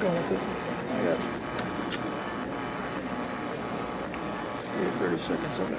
going with it. I got 30 seconds of it.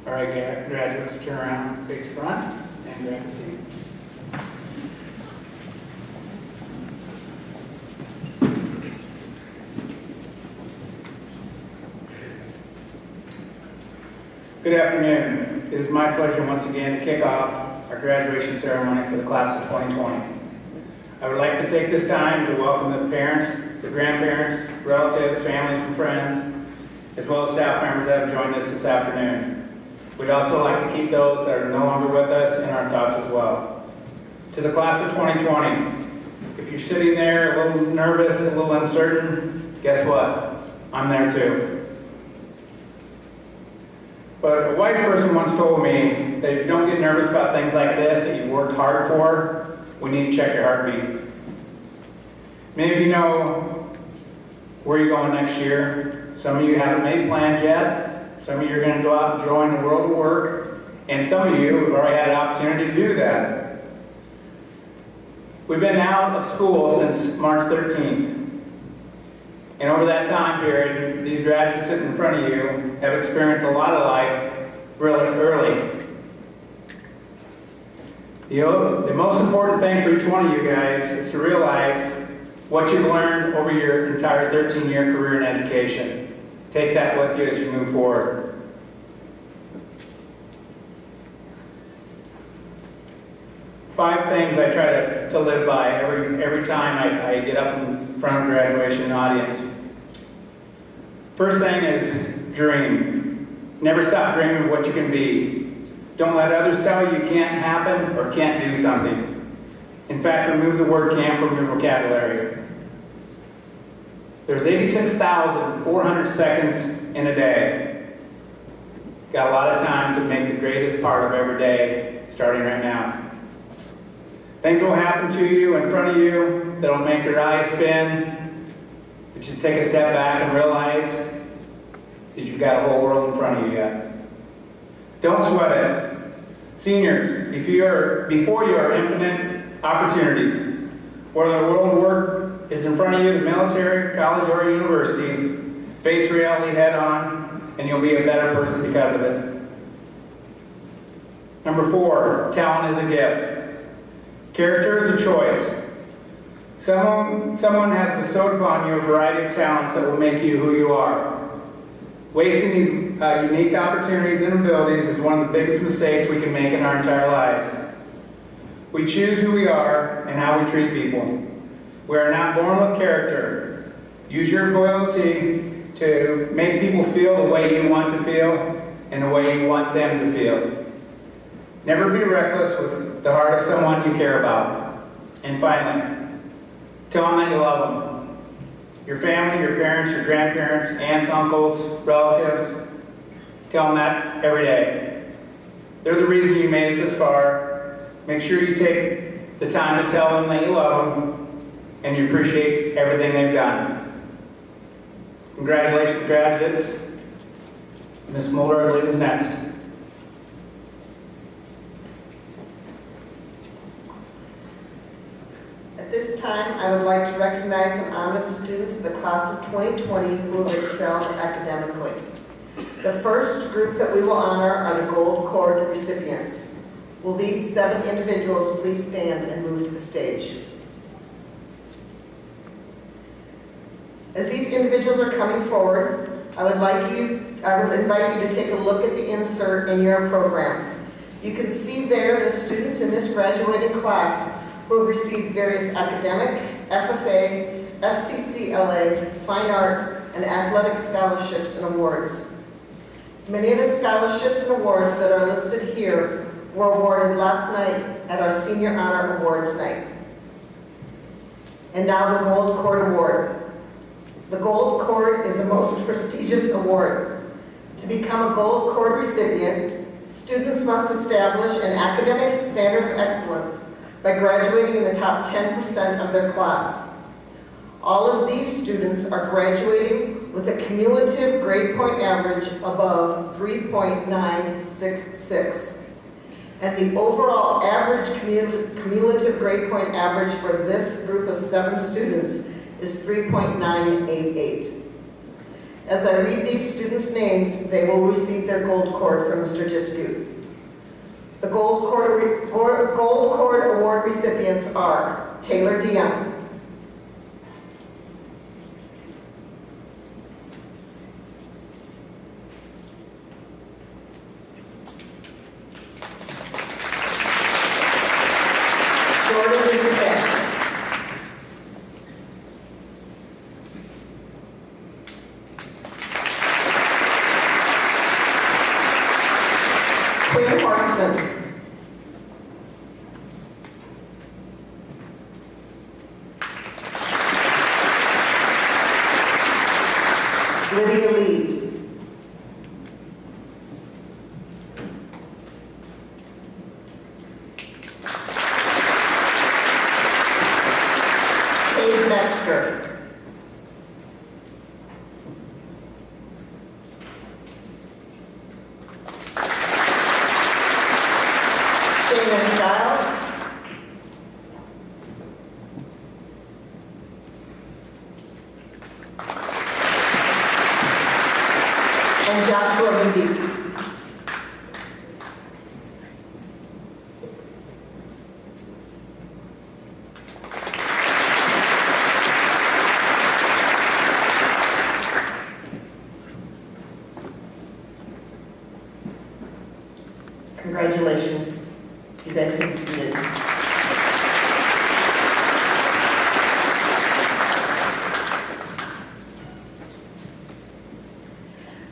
All right, graduates, turn around, face front, and grab a seat. Good afternoon. It is my pleasure once again to kick off our graduation ceremony for the class of 2020. I would like to take this time to welcome the parents, the grandparents, relatives, families, and friends, as well as staff members that have joined us this afternoon. We'd also like to keep those that are no longer with us in our thoughts as well. To the class of 2020, if you're sitting there a little nervous, a little uncertain, guess what? I'm there too. But a wise person once told me that if you don't get nervous about things like this that you've worked hard for, we need to check your heartbeat. Many of you know where you're going next year. Some of you haven't made plans yet. Some of you are going to go out and join the world of work. And some of you have already had an opportunity to do that. We've been out of school since March 13th. And over that time period, these graduates sitting in front of you have experienced a lot of life really early. The most important thing for each one of you guys is to realize what you've learned over your entire 13-year career in education. Take that with you as you move forward. 5 things I try to live by every time I get up in front of a graduation audience. First thing is dream. Never stop dreaming of what you can be. Don't let others tell you can't happen or can't do something. In fact, remove the word can't from your vocabulary. There's 86,400 seconds in a day. Got a lot of time to make the greatest part of every day, starting right now. Things will happen to you, in front of you, that'll make your eyes spin, but you take a step back and realize that you've got a whole world in front of you yet. Don't sweat it. Seniors, before you are infinite opportunities. Whether the world of work is in front of you, the military, college, or university, face reality head on, and you'll be a better person because of it. Number 4, talent is a gift. Character is a choice. Someone has bestowed upon you a variety of talents that will make you who you are. Wasting these unique opportunities and abilities is one of the biggest mistakes we can make in our entire lives. We choose who we are and how we treat people. We are not born with character. Use your ability to make people feel the way you want to feel and the way you want them to feel. Never be reckless with the heart of someone you care about. And finally, tell them that you love them. Your family, your parents, your grandparents, aunts, uncles, relatives, tell them that every day. They're the reason you made it this far. Make sure you take the time to tell them that you love them and you appreciate everything they've done. Congratulations, graduates. Ms. Mulder, I believe, is next. At this time, I would like to recognize and honor the students of the class of 2020 who have excelled academically. The first group that we will honor are the Gold Cord recipients. Will these 7 individuals please stand and move to the stage? As these individuals are coming forward, I would invite you to take a look at the insert in your program. You can see there the students in this graduating class who have received various academic, FFA, FCCLA, fine arts, and athletic scholarships and awards. Many of the scholarships and awards that are listed here were awarded last night at our Senior Honor Awards Night. And now the Gold Cord Award. The Gold Cord is the most prestigious award. To become a Gold Cord recipient, students must establish an academic standard of excellence by graduating in the top 10% of their class. All of these students are graduating with a cumulative grade point average above 3.966. And the overall average cumulative grade point average for this group of 7 students is 3.988. As I read these students' names, they will receive their Gold Cord from Mr. Jiskute. The Gold Cord Award recipients are Taylor DeYoung, Jordan Smith, Quinn Horseman, Lydia Lee, Kate Metzger, Shayna Stiles, and Joshua Bendick. Congratulations. You guys can be seated.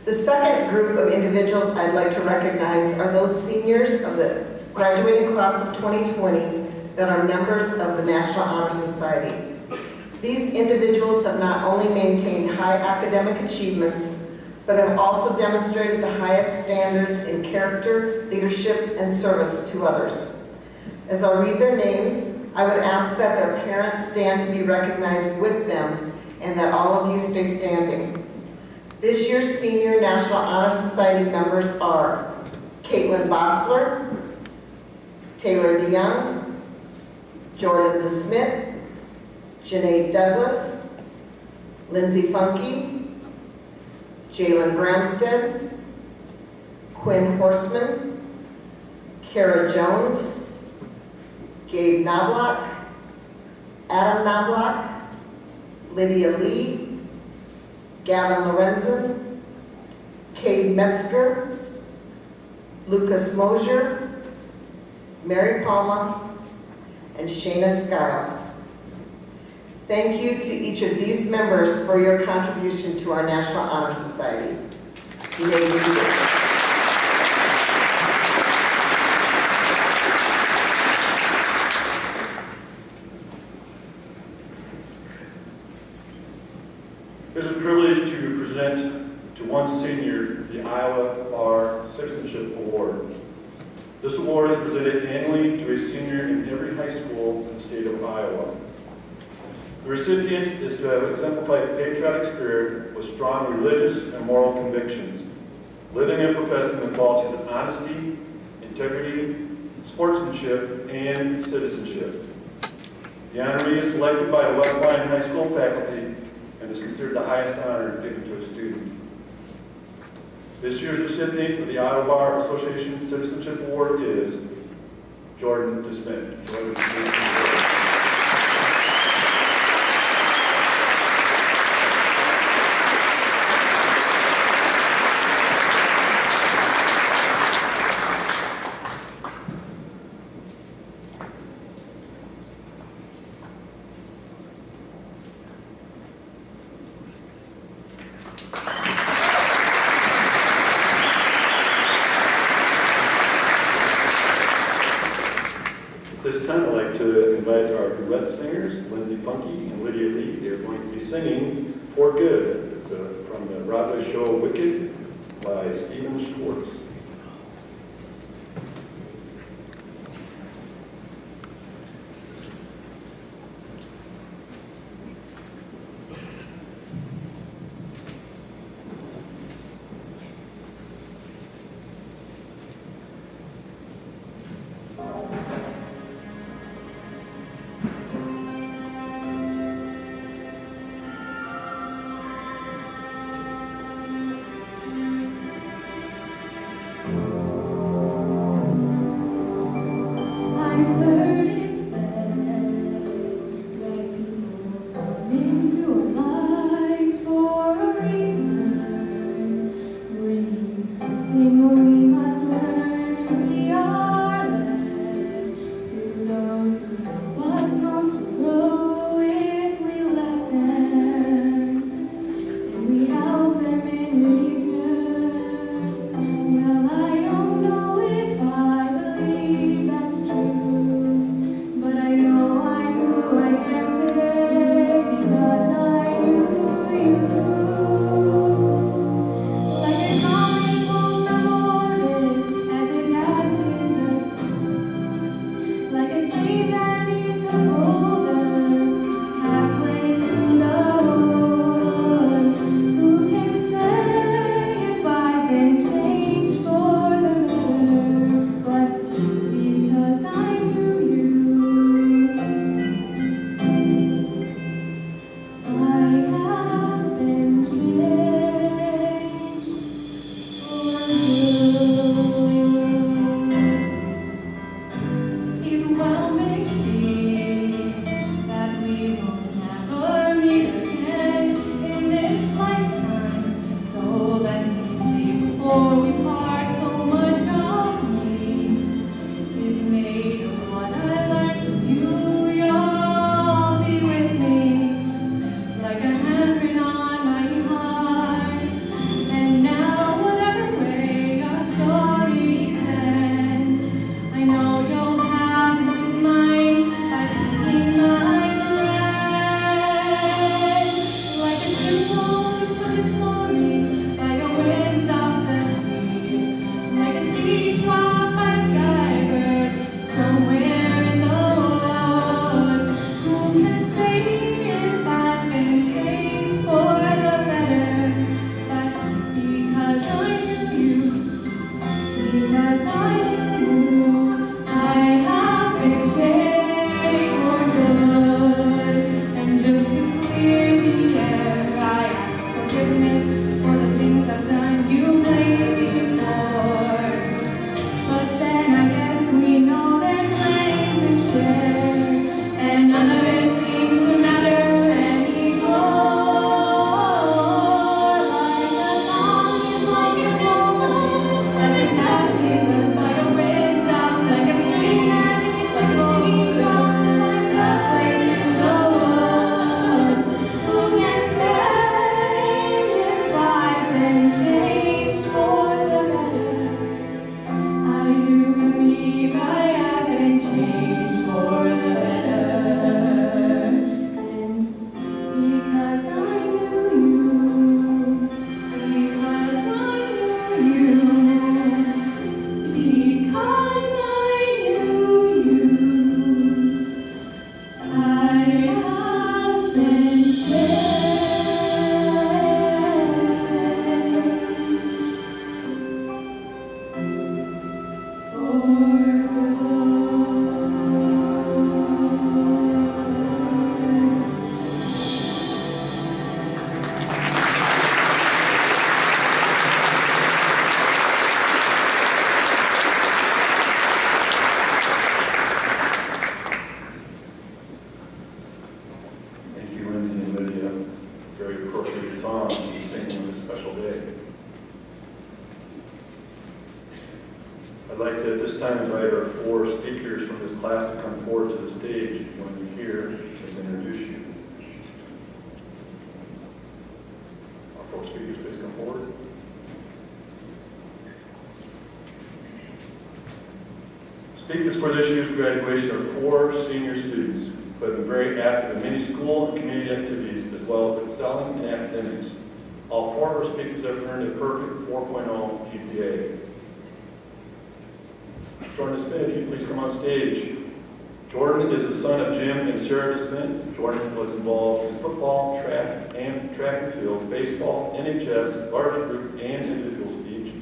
The second group of individuals I'd like to recognize are those seniors of the graduating class of 2020 that are members of the National Honor Society. These individuals have not only maintained high academic achievements, but have also demonstrated the highest standards in character, leadership, and service to others. As I'll read their names, I would ask that their parents stand to be recognized with them and that all of you stay standing. This year's Senior National Honor Society members are Caitlin Bossler, Taylor DeYoung, Jordan DeSmith, Janae Douglas, Lindsay Funke, Jalen Bramstead, Quinn Horseman, Kara Jones, Gabe Knobloch, Adam Knobloch, Lydia Lee, Gavin Lorenzen, Cade Metzger, Lucas Mosier, Mary Palma, and Shayna Skiles. Thank you to each of these members for your contribution to our National Honor Society. You may be seated. It is a privilege to present to one senior the Iowa Bar Citizenship Award. This award is presented annually to a senior in every high school in the state of Iowa. The recipient is to have exemplified patriotic spirit with strong religious and moral convictions, living and professing the qualities of honesty, integrity, sportsmanship, and citizenship. The honoree is selected by the West Lyon High School faculty and is considered the highest honor given to a student. This year's recipient of the Iowa Bar Association Citizenship Award is Jordan DeSmith. Jordan DeSmith. This time I'd like to invite our duet singers, Lindsay Funke and Lydia Lee. They're going to be singing For Good. It's from the Broadway show Wicked by Stephen Schwartz. Thank you, Lindsay and Lydia. Very appropriate song to be singing on this special day. I'd like to at this time invite our 4 speakers from this class to come forward to the stage when you're here to introduce you. Our 4 speakers, please come forward. Speakers for this year's graduation are 4 senior students who have been very active in many school and community activities, as well as excelling in academics. All 4 of our speakers have earned a perfect 4.0 GPA. Jordan Smith, if you please come on stage. Jordan is the son of Jim and Sarah Smith. Jordan was involved in football, track and field, baseball, NHS, large group, and individual speech,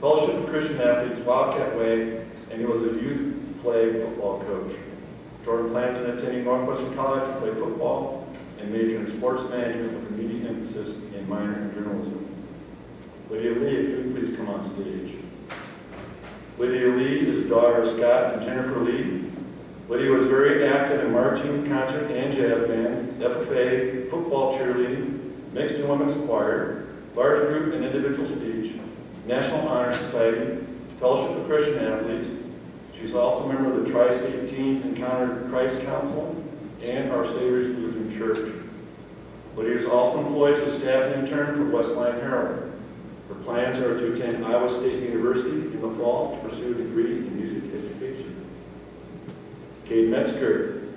Fellowship of Christian Athletes, Wildcat Way, and he was a youth flag football coach. Jordan plans on attending Northwestern College to play football and major in sports management with a immediate emphasis and minor in journalism. Lydia Lee, if you would please come on stage. Lydia Lee is daughter of Scott and Jennifer Lee. Lydia was very active in marching, concert, and jazz bands, FFA, football cheerleading, mixed and women's choir, large group and individual speech, National Honor Society, Fellowship of Christian Athletes. She's also a member of the Tri-State Teens Encounter Christ Council and Our Savior's Lutheran Church. Lydia is also employed as a staff intern for Westline Herald. Her plans are to attend Iowa State University in the fall to pursue a degree in music education. Cade Metzger.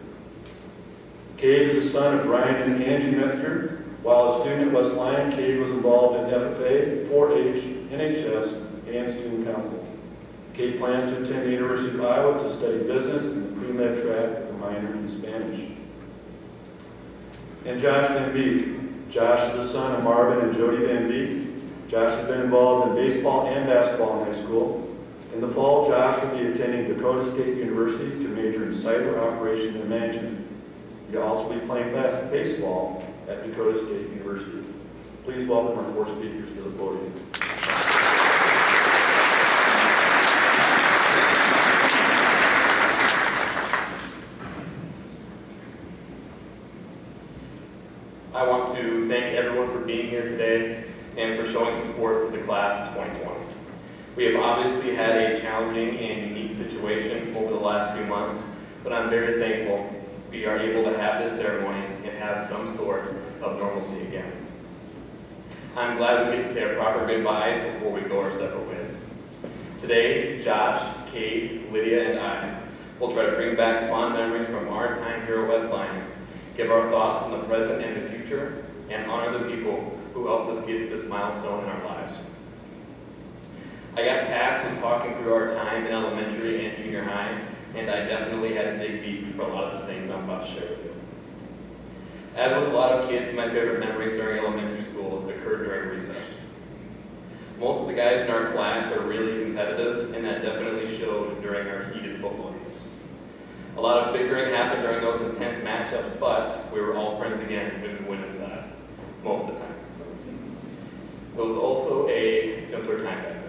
Cade is the son of Brian and Angie Metzger. While a student at Westline, Cade was involved in FFA, 4-H, NHS, and Student Council. Cade plans to attend the University of Iowa to study business in the pre-med track with a minor in Spanish. And Josh Van Beek. Josh is the son of Marvin and Jody Van Beek. Josh has been involved in baseball and basketball in high school. In the fall, Josh will be attending Dakota State University to major in cyber operations and management. He'll also be playing baseball at Dakota State University. Please welcome our 4 speakers to the podium. I want to thank everyone for being here today and for showing support for the class of 2020. We have obviously had a challenging and unique situation over the last few months, but I'm very thankful we are able to have this ceremony and have some sort of normalcy again. I'm glad we get to say our proper goodbyes before we go our separate ways. Today, Josh, Cade, Lydia, and I will try to bring back fond memories from our time here at Westline, give our thoughts on the present and the future, and honor the people who helped us get to this milestone in our lives. I got tasked with talking through our time in elementary and junior high, and I definitely had to dig deep for a lot of the things I'm about to share with you. As with a lot of kids, my favorite memories during elementary school occurred during recess. Most of the guys in our class are really competitive, and that definitely showed during our heated football games. A lot of bickering happened during those intense matchups, but we were all friends again with the winning side, most of the time. It was also a simpler time back then.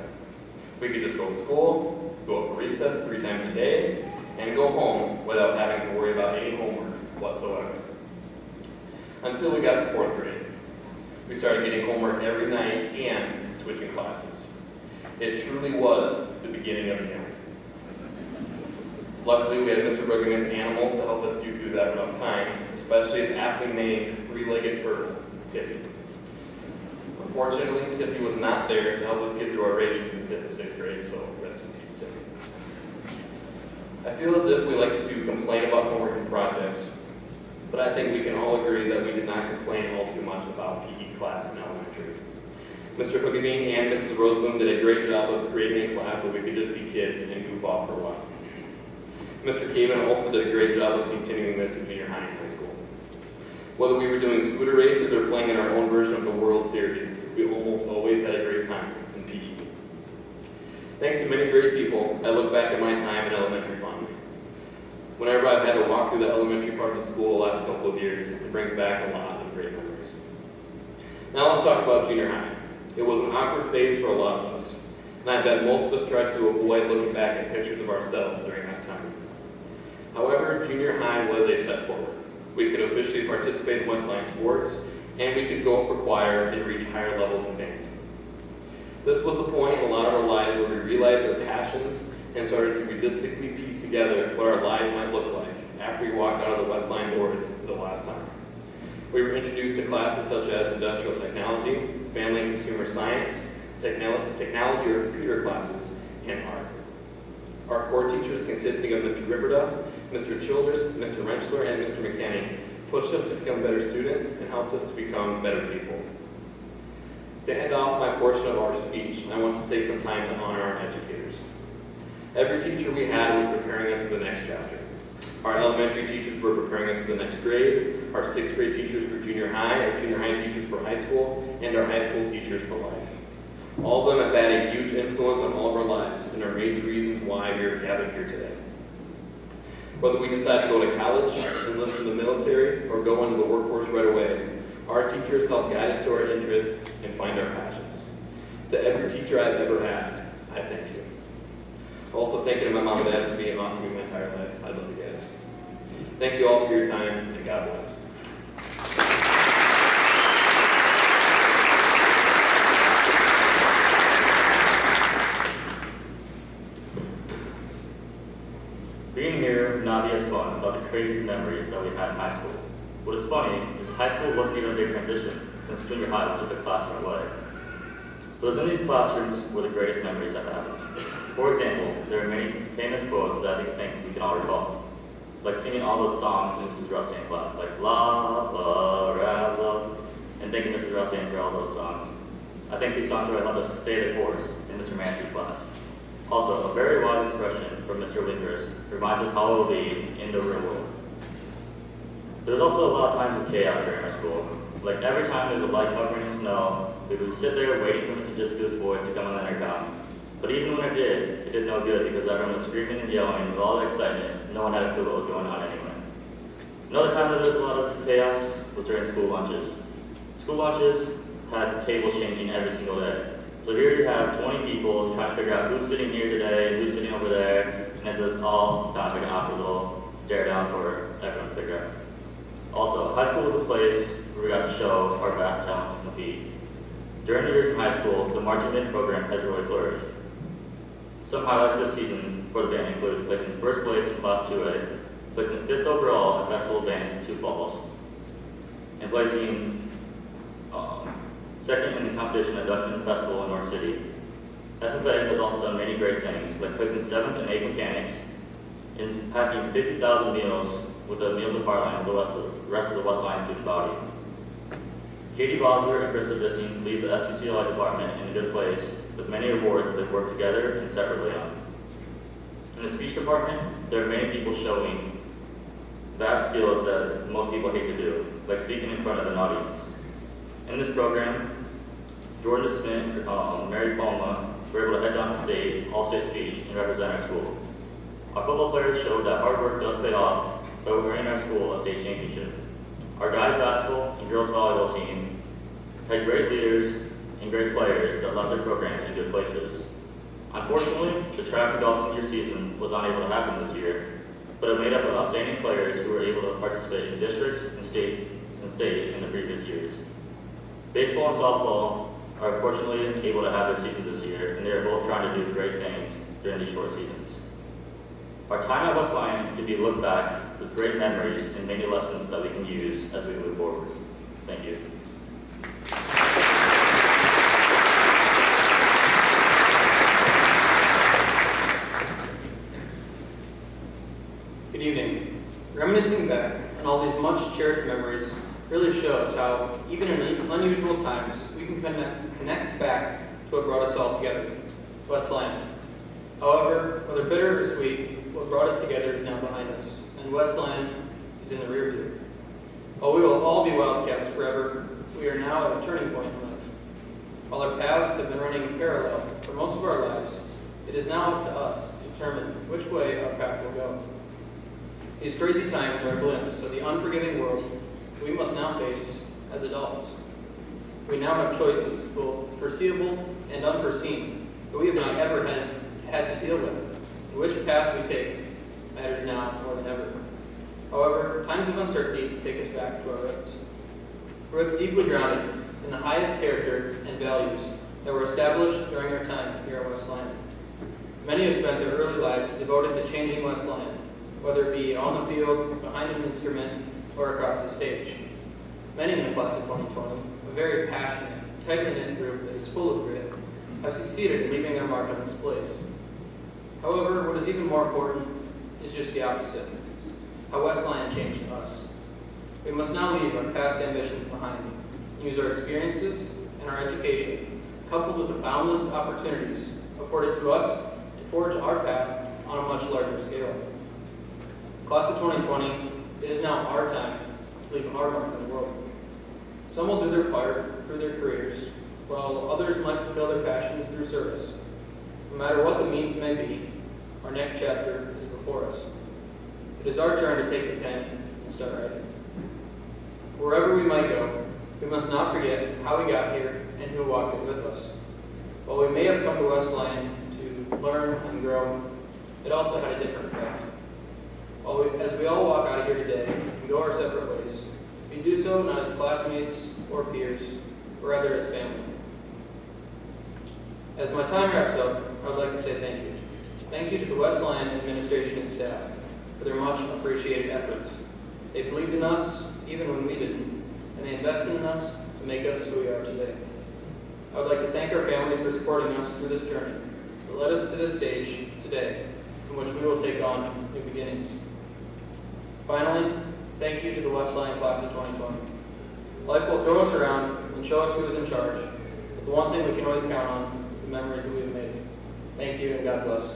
We could just go to school, go up for recess 3 times a day, and go home without having to worry about any homework whatsoever. Until we got to 4th grade. We started getting homework every night and switching classes. It truly was the beginning of the end. Luckily, we had Mr. Bruggeman's animals to help us get through that rough time, especially his aptly named 3-legged turtle, Tippy. Unfortunately, Tippy was not there to help us get through our rations in 5th and 6th grade, so rest in peace, Tippy. I feel as if we like to complain about homework and projects, but I think we can all agree that we did not complain all too much about PE class in elementary. Mr. Huckabee and Mrs. Roseboom did a great job of creating a class where we could just be kids and goof off for a while. Mr. Caven also did a great job of continuing this in junior high and high school. Whether we were doing scooter races or playing in our own version of the World Series, we almost always had a great time in PE. Thanks to many great people, I look back at my time in elementary fondly. Whenever I've had to walk through the elementary part of the school the last couple of years, it brings back a lot of great memories. Now let's talk about junior high. It was an awkward phase for a lot of us, and I bet most of us tried to avoid looking back at pictures of ourselves during that time. However, junior high was a step forward. We could officially participate in Westline sports, and we could go up for choir and reach higher levels in band. This was the point in a lot of our lives where we realized our passions and started to realistically piece together what our lives might look like after we walked out of the Westline doors for the last time. We were introduced to classes such as industrial technology, family and consumer science, technology or computer classes, and art. Our core teachers, consisting of Mr. Ripperda, Mr. Childress, Mr. Rentschler, and Mr. McKinney, pushed us to become better students and helped us to become better people. To end off my portion of our speech, I want to take some time to honor our educators. Every teacher we had was preparing us for the next chapter. Our elementary teachers were preparing us for the next grade, our 6th grade teachers for junior high, our junior high teachers for high school, and our high school teachers for life. All of them have had a huge influence on all of our lives and are major reasons why we are gathered here today. Whether we decide to go to college, enlist in the military, or go into the workforce right away, our teachers help guide us to our interests and find our passions. To every teacher I've ever had, I thank you. Also thank you to my mom and dad for being awesome in my entire life. I love you guys. Thank you all for your time, and God bless. Being here would not be as fun without the crazy memories that we had in high school. What is funny is high school wasn't even a big transition, since junior high was just a classroom away. Those in these classrooms were the greatest memories I've had. For example, there are many famous quotes that I think we can all recall, like singing all those songs in Mrs. Rustaine class, like La, La, Ra, La, and thanking Mrs. Rustaine for all those songs. I think these songs really helped us stay the course in Mr. Mancy's class. Also, a very wise expression from Mr. Winters reminds us how it will be in the real world. There's also a lot of times of chaos during our school. Like every time there's a light covering in snow, we would sit there waiting for Mr. Disco's voice to come on the intercom. But even when it did no good because everyone was screaming and yelling with all the excitement, no one had a clue what was going on anyway. Another time that there was a lot of chaos was during school lunches. School lunches had tables changing every single day. So here you have 20 people trying to figure out who's sitting here today, who's sitting over there, and it's just all kind of like an awkward little stare down for everyone to figure out. Also, high school was a place where we got to show our vast talents and compete. During the years in high school, the marching band program has really flourished. Some highlights this season for the band include placing first place in Class 2A, placing 5th overall in Festival Bands in Sioux Falls, and placing second in the competition at Dutchman Festival in North City. FFA has also done many great things, like placing 7th in egg mechanics and packing 50,000 meals with the Meals of Heartline with the rest of the Westline student body. Katie Bosler and Krista Dissing lead the SCCLI department in a good place with many awards that they've worked together and separately on. In the speech department, there are many people showing vast skills that most people hate to do, like speaking in front of an audience. In this program, Jordan Smith and Mary Palma were able to head down to state, all-state speech, and represent our school. Our football players showed that hard work does pay off by earning our school a state championship. Our guys basketball and girls volleyball team had great leaders and great players that left their programs in good places. Unfortunately, the track and golf senior season was unable to happen this year, but it made up of outstanding players who were able to participate in districts and state in the previous years. Baseball and softball are fortunately able to have their season this year, and they are both trying to do great things during these short seasons. Our time at Westline can be looked back with great memories and many lessons that we can use as we move forward. Thank you. Good evening. Reminiscing back on all these much cherished memories really shows how, even in unusual times, we can connect back to what brought us all together, Westline. However, whether bitter or sweet, what brought us together is now behind us, and Westline is in the rear view. While we will all be Wildcats forever, we are now at a turning point in life. While our paths have been running parallel for most of our lives, it is now up to us to determine which way our path will go. These crazy times are a glimpse of the unforgiving world we must now face as adults. We now have choices, both foreseeable and unforeseen, that we have not ever had to deal with. And which path we take matters now more than ever. However, times of uncertainty take us back to our roots. Roots deeply grounded in the highest character and values that were established during our time here at Westline. Many have spent their early lives devoted to changing Westline, whether it be on the field, behind an instrument, or across the stage. Many in the class of 2020, a very passionate, tightly-knit group that is full of grit, have succeeded in leaving their mark on this place. However, what is even more important is just the opposite, how Westline changed us. We must now leave our past ambitions behind, use our experiences and our education, coupled with the boundless opportunities afforded to us to forge our path on a much larger scale. Class of 2020, it is now our time to leave our mark in the world. Some will do their part through their careers, while others might fulfill their passions through service. No matter what the means may be, our next chapter is before us. It is our turn to take the pen and start writing. Wherever we might go, we must not forget how we got here and who walked it with us. While we may have come to Westline to learn and grow, it also had a different effect. As we all walk out of here today and go our separate ways, we do so not as classmates or peers, but rather as family. As my time wraps up, I would like to say thank you. Thank you to the Westline administration and staff for their much appreciated efforts. They believed in us even when we didn't, and they invested in us to make us who we are today. I would like to thank our families for supporting us through this journey that led us to this stage today, in which we will take on new beginnings. Finally, thank you to the Westline class of 2020. Life will throw us around and show us who is in charge, but the one thing we can always count on is the memories that we have made. Thank you, and God bless.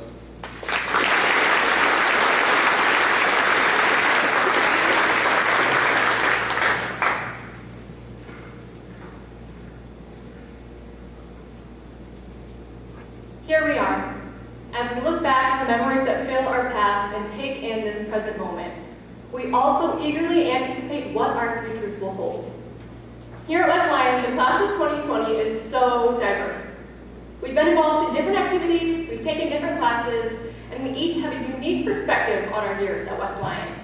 Here we are, as we look back on the memories that fill our past and take in this present moment. We also eagerly anticipate what our futures will hold. Here at Westline, the class of 2020 is so diverse. We've been involved in different activities, we've taken different classes, and we each have a unique perspective on our years at Westline.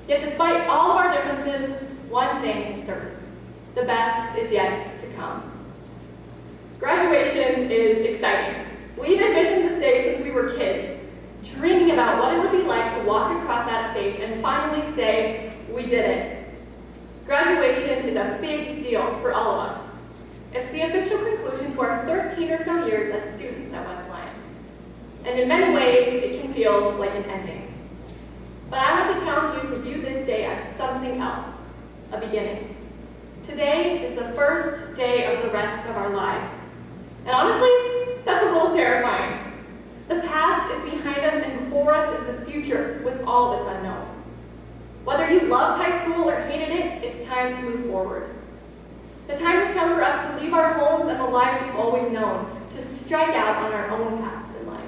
Yet despite all of our differences, one thing is certain: the best is yet to come. Graduation is exciting. We've envisioned this day since we were kids, dreaming about what it would be like to walk across that stage and finally say, we did it. Graduation is a big deal for all of us. It's the official conclusion to our 13 or so years as students at Westline. And in many ways, it can feel like an ending. But I want to challenge you to view this day as something else, a beginning. Today is the first day of the rest of our lives. And honestly, that's a little terrifying. The past is behind us and before us is the future with all of its unknowns. Whether you loved high school or hated it, it's time to move forward. The time has come for us to leave our homes and the lives we've always known, to strike out on our own paths in life.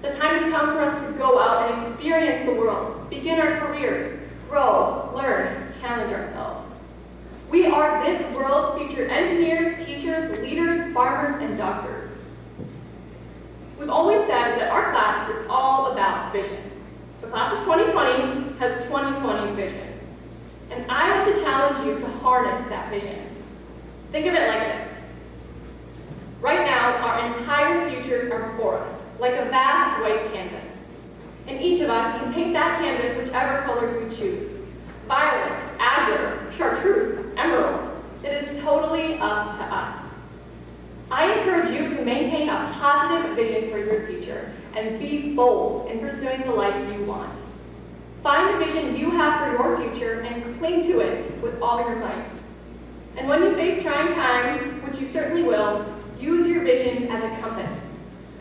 The time has come for us to go out and experience the world, begin our careers, grow, learn, challenge ourselves. We are this world's future engineers, teachers, leaders, farmers, and doctors. We've always said that our class is all about vision. The class of 2020 has 2020 vision. And I want to challenge you to harness that vision. Think of it like this. Right now, our entire futures are before us, like a vast white canvas. And each of us can paint that canvas whichever colors we choose. Violet, azure, chartreuse, emerald. It is totally up to us. I encourage you to maintain a positive vision for your future and be bold in pursuing the life you want. Find the vision you have for your future and cling to it with all your might. And when you face trying times, which you certainly will, use your vision as a compass.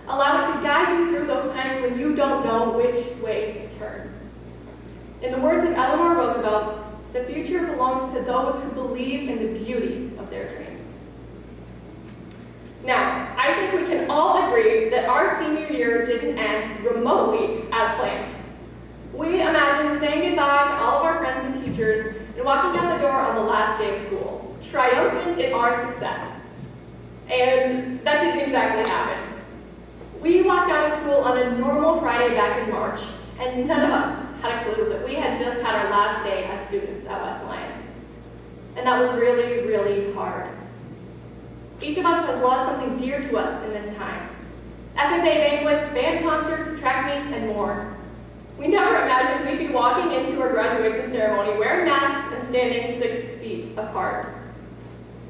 Allow it to guide you through those times when you don't know which way to turn. In the words of Eleanor Roosevelt, the future belongs to those who believe in the beauty of their dreams. Now, I think we can all agree that our senior year didn't end remotely as planned. We imagined saying goodbye to all of our friends and teachers and walking out the door on the last day of school, triumphant in our success. And that didn't exactly happen. We walked out of school on a normal Friday back in March, and none of us had a clue that we had just had our last day as students at West Lyon. And that was really, really hard. Each of us has lost something dear to us in this time. FFA banquets, band concerts, track meets, and more. We never imagined we'd be walking into our graduation ceremony wearing masks and standing 6 feet apart.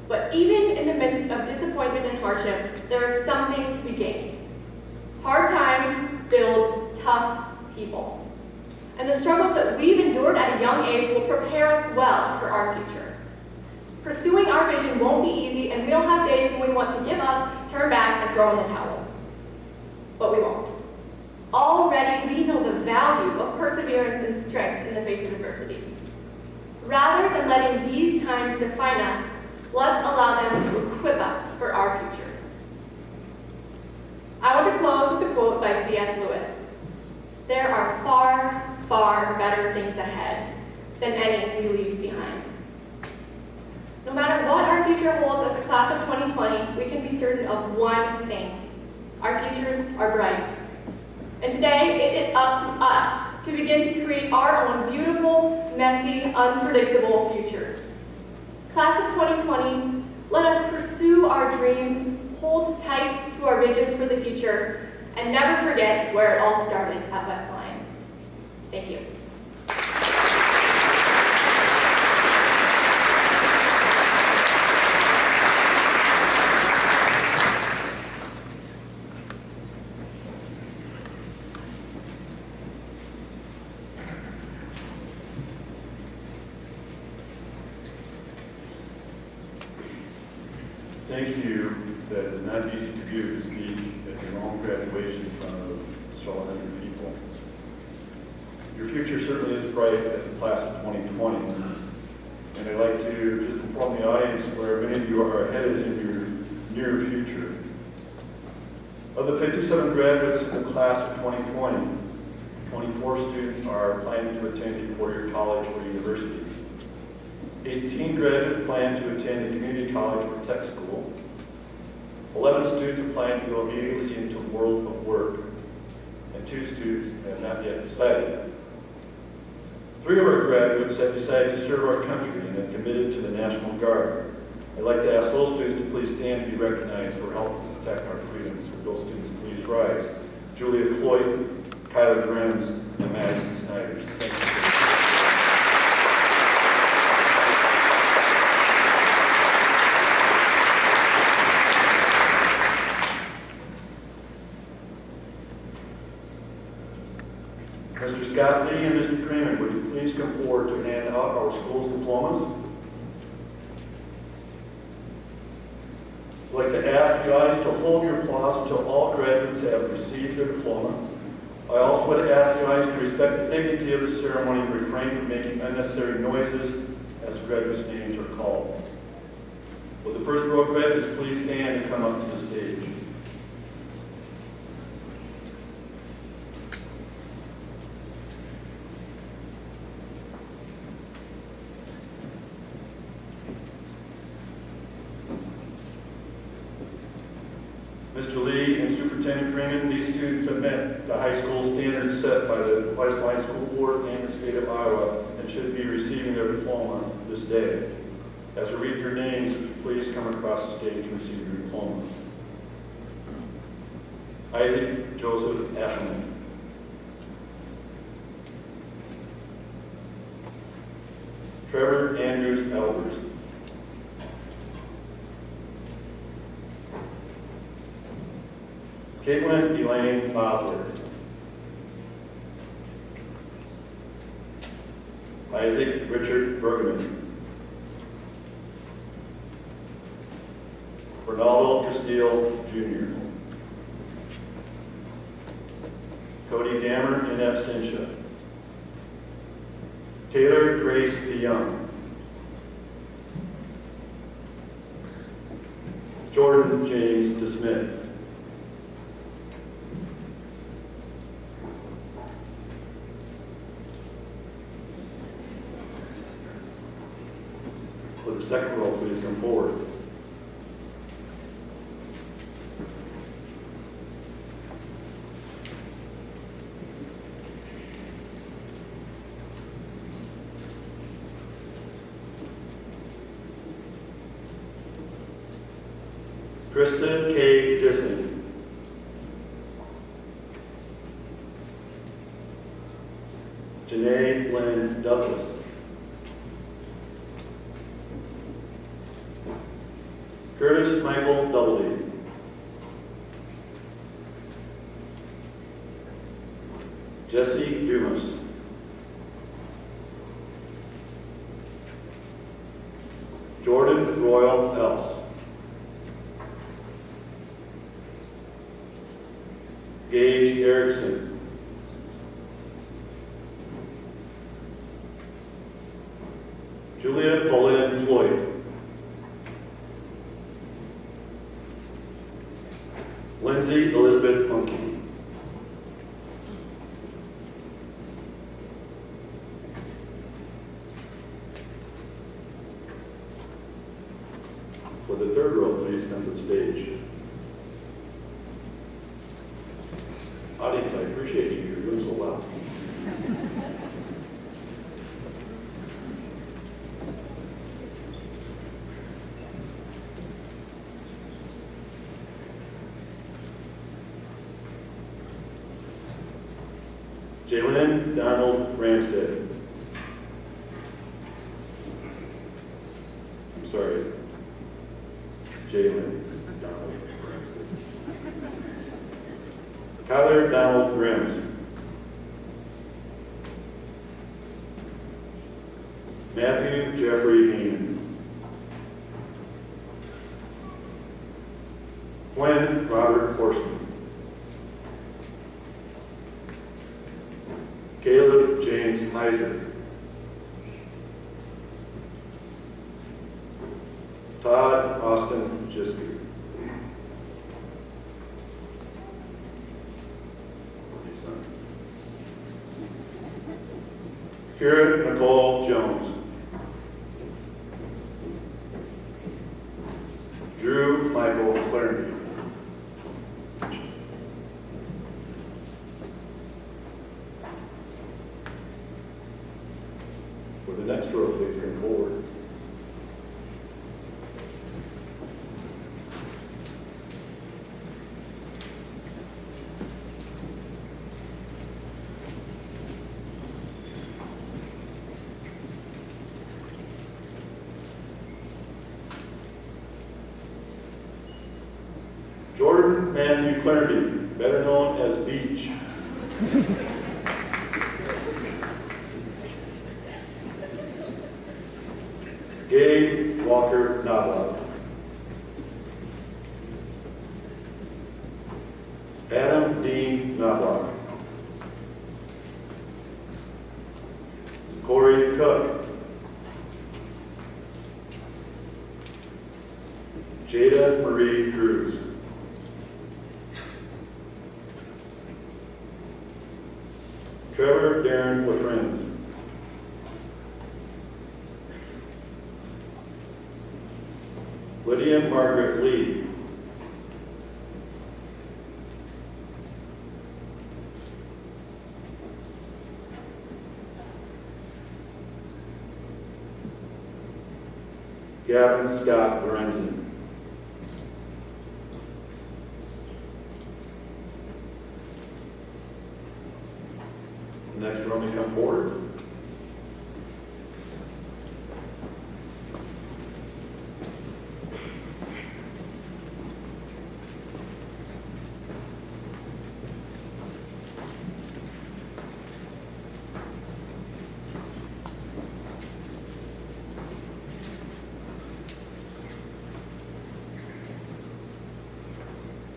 But even in the midst of disappointment and hardship, there is something to be gained. Hard times build tough people. And the struggles that we've endured at a young age will prepare us well for our future. Pursuing our vision won't be easy, and we'll have days when we want to give up, turn back, and throw in the towel. But we won't. Already, we know the value of perseverance and strength in the face of adversity. Rather than letting these times define us, let's allow them to equip us for our futures. I want to close with a quote by C.S. Lewis. There are far, far better things ahead than any we leave behind. No matter what our future holds as the class of 2020, we can be certain of one thing. Our futures are bright. And today, it is up to us to begin to create our own beautiful, messy, unpredictable futures. Class of 2020, let us pursue our dreams, hold tight to our visions for the future, and never forget where it all started at West Lyon. Thank you. Thank you. That is not easy to do, to speak at your own graduation in front of several hundred people. Your future certainly is bright as a class of 2020. And I'd like to just inform the audience where many of you are headed in your near future. Of the 57 graduates in the class of 2020, 24 students are planning to attend a four-year college or university. 18 graduates plan to attend a community college or tech school. 11 students are planning to go immediately into the world of work, and 2 students have not yet decided. 3 of our graduates have decided to serve our country and have committed to the National Guard. I'd like to ask those students to please stand and be recognized for helping protect our freedoms. Would those students please rise? Julia Floyd, Kyler Grimes, and Madison Snyders. Thank you. Mr. Scott Lee and Mr. Freeman, would you please come forward to hand out our school's diplomas? I'd like to ask the audience to hold your applause until all graduates have received their diploma. I also would ask the audience to respect the dignity of the ceremony and refrain from making unnecessary noises as the graduates' names are called. Will the first row of graduates please stand and come up to the stage? Mr. Lee and Superintendent Freeman, these students have met the high school standards set by the West Lyon School Board and the state of Iowa and should be receiving their diploma this day. As I read your names, please come across the stage to receive your diploma. Isaac Joseph Ashelman. Trevor Andrews Elders. Caitlin Elaine Bosworth. Isaac Richard Bergman. Ronaldo Castillo Jr. Cody Dammer in absentia. Taylor Grace DeYoung. Jordan James DeSmith. Will the second row please come forward? Krista K. Dissing. Janae Lynn Douglas. Curtis Michael Doubleday. Jesse Dumas. Jordan Royal Else. Gage Erickson. Julia Pauline Floyd. Lindsay Elizabeth Funky. Will the third row please come to the stage? Audience, I appreciate you. You're doing so well. Jalen Donald Ramstead. I'm sorry. Jalen Donald Ramstead. Kyler Donald Grims. Matthew Jeffrey Heenan. Quinn Robert Horseman. Caleb James Heiser. Todd Austin Jiske. Kira Nicole Jones. Drew Michael Clarendon. For the next row, please come forward. Jordan Matthew Clarendon, better known as Beach. Gabe Walker Knobloch. Adam Dean Knobloch. Corey Cook. Jada Marie Cruz. Trevor Darren LaFrenz. Lydia Margaret Lee. Gavin Scott Lorenzen. The next row may come forward.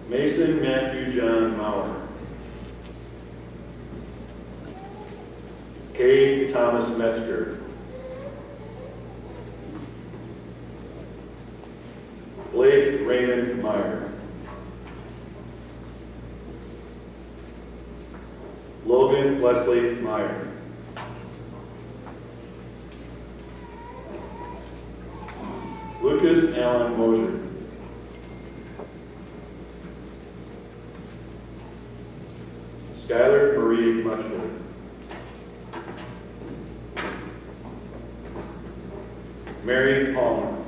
Mason Matthew John Mauer. Cade Thomas Metzger. Blake Raymond Meyer. Logan Wesley Meyer. Lucas Allen Mosier. Skylar Marie Muchler. Mary Palmer.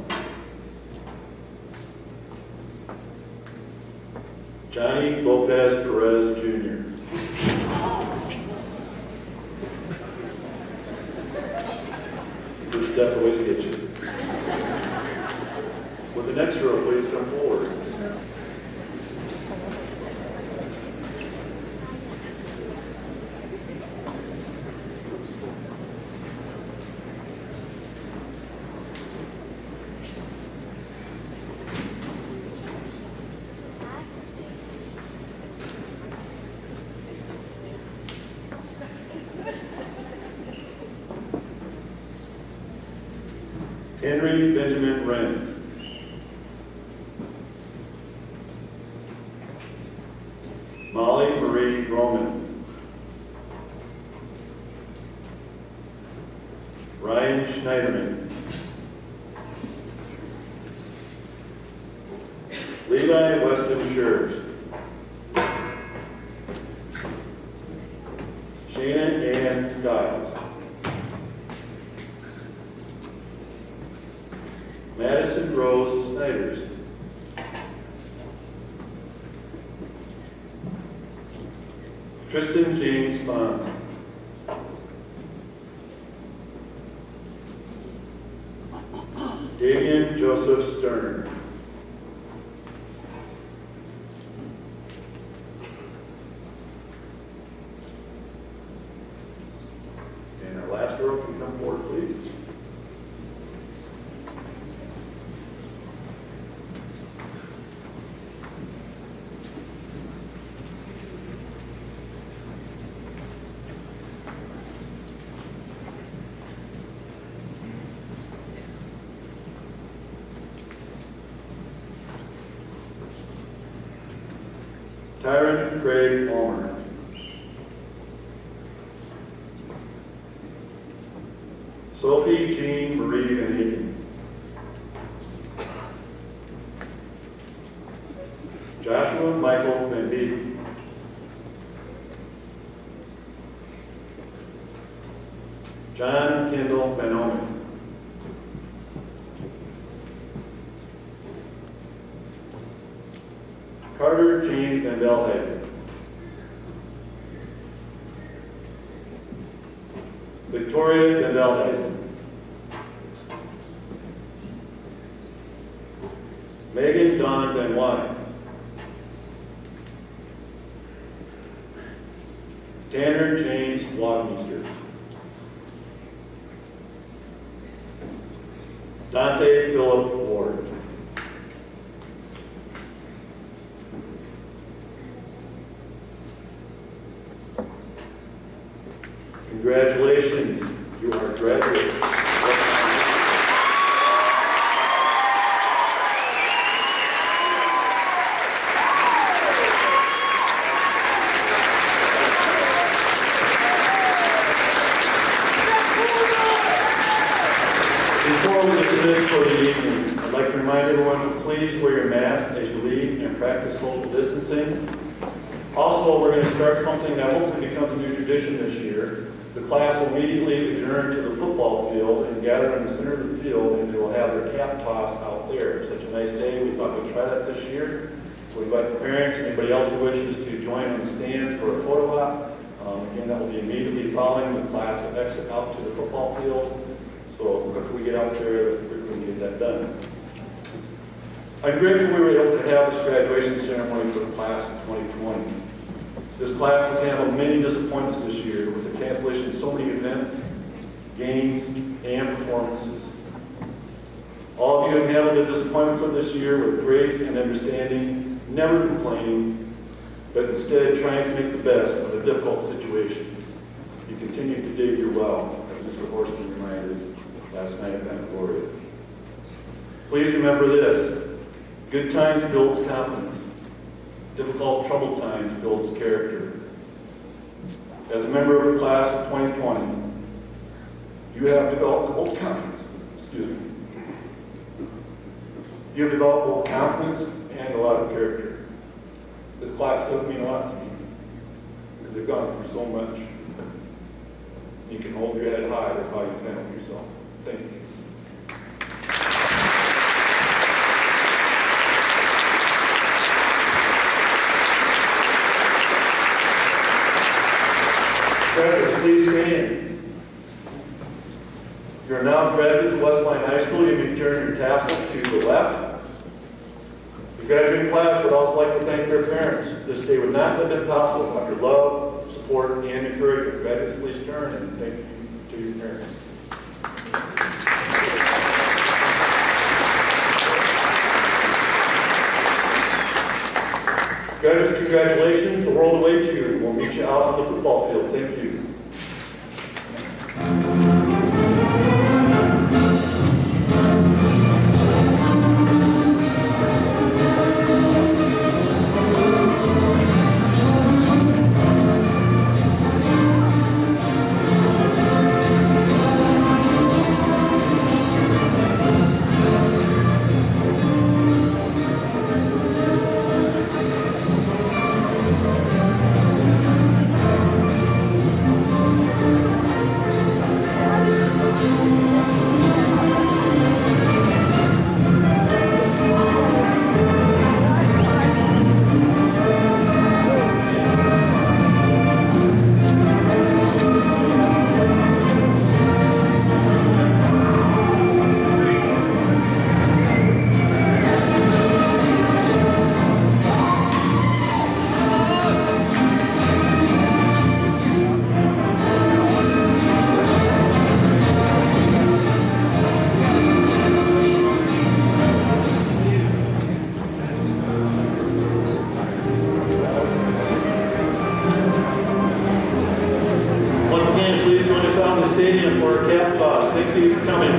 Johnny Lopez Perez Jr. First step always gets you. Would the next row please come forward? Henry Benjamin Renz. Molly Marie Roman. Ryan Schneiderman. Levi Weston Schurz. Shana Ann Skiles. Madison Rose Snyders. Tristan James Bonds. Damian Joseph Stern. And our last row can come forward, please. Tyron Craig Palmer. Sophie Jean Marie Van Eken. Joshua Michael Van Beek. John Kendall Van Omen. Carter James Van Delhuysen. Victoria Van Delhuysen. Megan Dawn Van Wyne. Tanner James Wadmeister. Dante Philip Ward. Congratulations, you are graduates. Before we dismiss for the evening, I'd like to remind everyone to please wear your mask as you leave and practice social distancing. Also, we're going to start something that hopefully becomes a new tradition this year. The class will immediately adjourn to the football field and gather in the center of the field, and they will have their cap toss out there. Such a nice day. We thought we'd try that this year. So we invite the parents and anybody else who wishes to join on the stands for a photo op. Again, that will be immediately following the class will exit out to the football field. So the quicker we get out there, the quicker we can get that done. I'm grateful we were able to have this graduation ceremony for the class of 2020. This class has handled many disappointments this year with the cancellation of so many events, games, and performances. All of you have handled the disappointments of this year with grace and understanding, never complaining, but instead trying to make the best of a difficult situation. You continue to dig your well, as Mr. Horstman reminded us last night at Penn. Please remember this: good times builds confidence. Difficult, troubled times builds character. As a member of the class of 2020, you have developed both confidence. You have developed both confidence and a lot of character. This class does mean a lot to me because they've gone through so much. You can hold your head high with how you've handled yourself. Thank you. Graduates, please stand. You are now graduates of Westline High School. You may turn your tassel to the left. The graduating class would also like to thank their parents. This day would not have been possible without your love, support, and encouragement. Graduates, please turn and thank you to your parents. Graduates, congratulations. The world awaits you. We'll meet you out on the football field. Thank you. Once again, please join us out in the stadium for our cap toss. Thank you for coming.